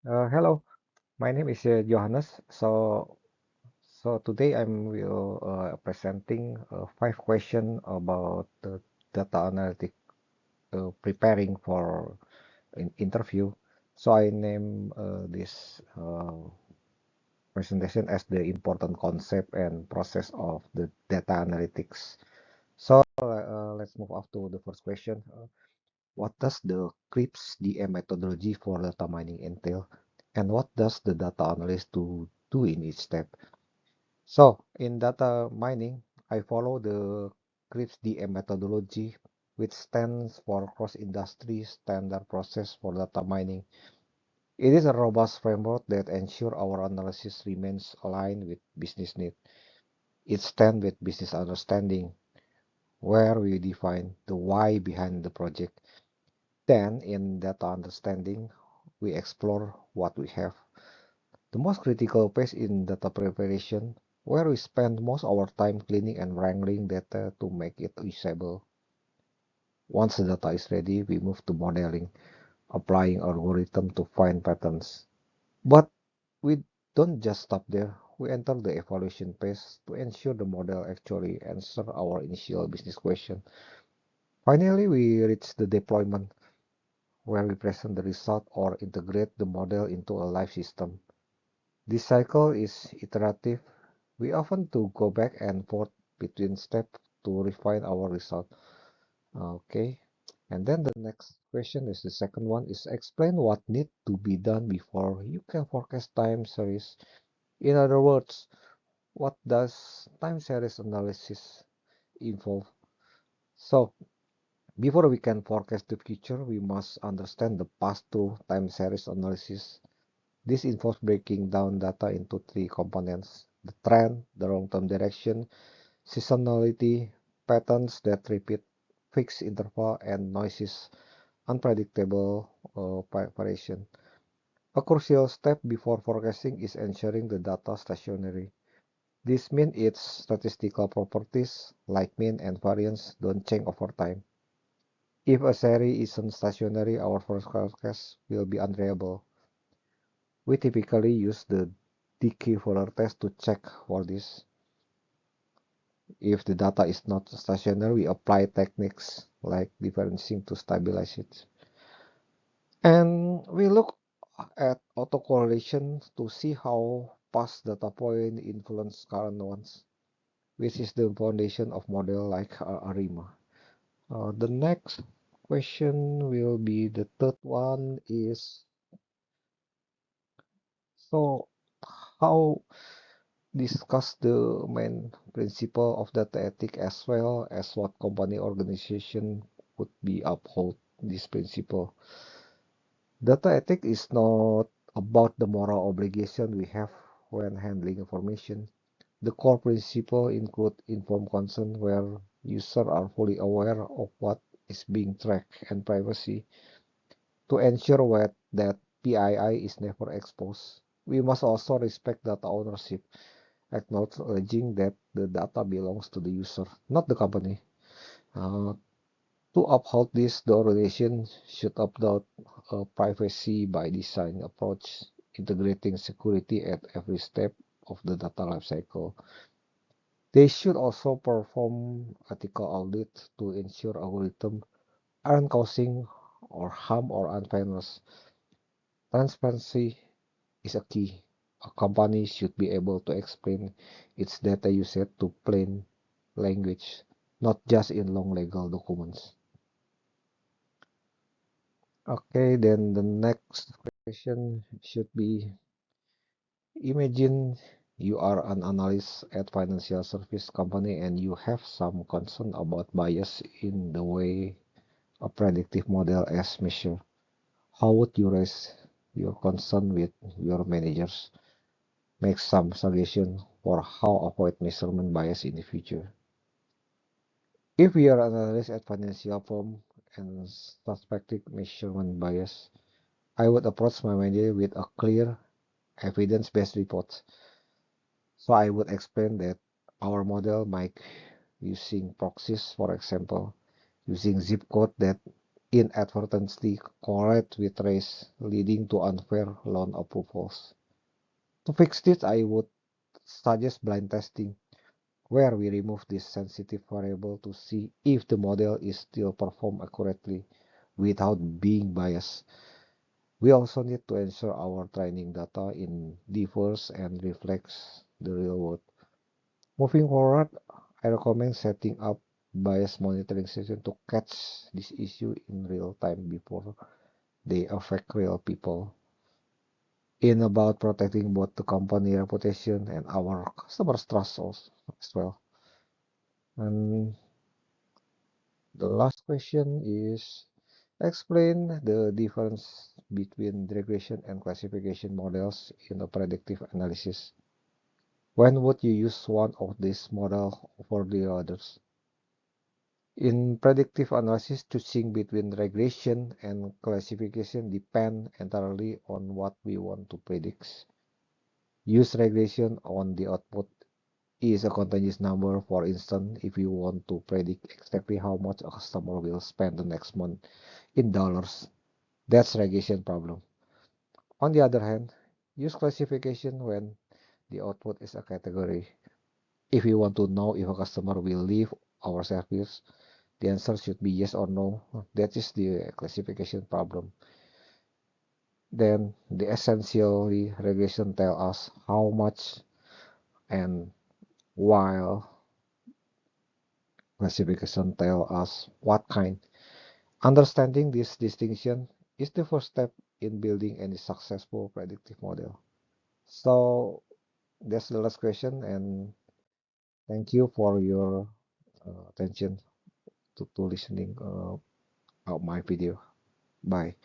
Hello, my name is Johannes. So today I'm will presenting 5 questions about the data analytic preparing for an interview. So I name this presentation as the important concept and process of the data analytics. So let's move up to the first question. What does the CRISP DM methodology for data mining entail? And what does the data analyst do in each step? So in data mining, I follow the CRISP DM methodology, which stands for Cross-Industry Standard Process for Data Mining. It is a robust framework that ensures our analysis remains aligned with business need. It stands with business understanding, where we define the why behind the project. Then, in data understanding, we explore what we have. The most critical phase in data preparation, where we spend most of our time cleaning and wrangling data to make it usable. Once the data is ready, we move to modeling, applying algorithm to find patterns. But we don't just stop there. We enter the evaluation phase to ensure the model actually answers our initial business question. Finally, we reach the deployment, where we present the result or integrate the model into a live system. This cycle is iterative. We often to go back and forth between steps to refine our result. Okay. And then the next question is the second one is explain what need to be done before you can forecast time series. In other words, what does time series analysis involve? So before we can forecast the future, we must understand the past through time series analysis. This involves breaking down data into three components: the trend, the long-term direction, seasonality, patterns that repeat, fixed interval, and noises, unpredictable variation. A crucial step before forecasting is ensuring the data stationary. This means its statistical properties, like mean and variance, don't change over time. If a series isn't stationary, our forecast will be unreliable. We typically use the Dickey-Fuller test to check for this. If the data is not stationary, we apply techniques like differencing to stabilize it. And we look at autocorrelation to see how past data point influence current ones, which is the foundation of model like ARIMA. The next question will be the third one is, so how discuss the main principle of data ethic as well as what company organization would be uphold this principle. Data ethic is not about the moral obligation we have when handling information. The core principle include informed consent where users are fully aware of what is being tracked and privacy. To ensure that PII is never exposed, we must also respect data ownership, acknowledging that the data belongs to the user, not the company. Uh, to uphold this, the organization should adopt a privacy by design approach, integrating security at every step of the data lifecycle. They should also perform ethical audit to ensure algorithms aren't causing or harm or unfairness. Transparency is a key. A company should be able to explain its data usage to plain language, not just in long legal documents. Okay, then the next question should be, imagine you are an analyst at financial service company and you have some concern about bias in the way a predictive model is measured. How would you raise your concern with your managers? Make some suggestion for how avoid measurement bias in the future. If we are analysts at financial firm and suspecting measurement bias, I would approach my manager with a clear evidence-based report. So I would explain that our model might using proxies, for example, using zip code that inadvertently correlate with race, leading to unfair loan approvals. To fix this, I would suggest blind testing, where we remove this sensitive variable to see if the model is still performed accurately without being biased. We also need to ensure our training data in diverse and reflects the real world. Moving forward, I recommend setting up bias monitoring session to catch this issue in real time before they affect real people. In about protecting both the company reputation and our customers' trust also as well. And the last question is explain the difference between regression and classification models in a predictive analysis. When would you use one of these models over the others? In predictive analysis, choosing between regression and classification depend entirely on what we want to predict. Use regression on the output is a continuous number. For instance, if you want to predict exactly how much a customer will spend the next month in dollars, that's regression problem. On the other hand, use classification when the output is a category. If you want to know if a customer will leave our service, the answer should be yes or no. That is the classification problem. Then the essentially regression tell us how much, and while classification tell us what kind. Understanding this distinction is the first step in building any successful predictive model. So that's the last question, and thank you for your attention to listening of my video. Bye.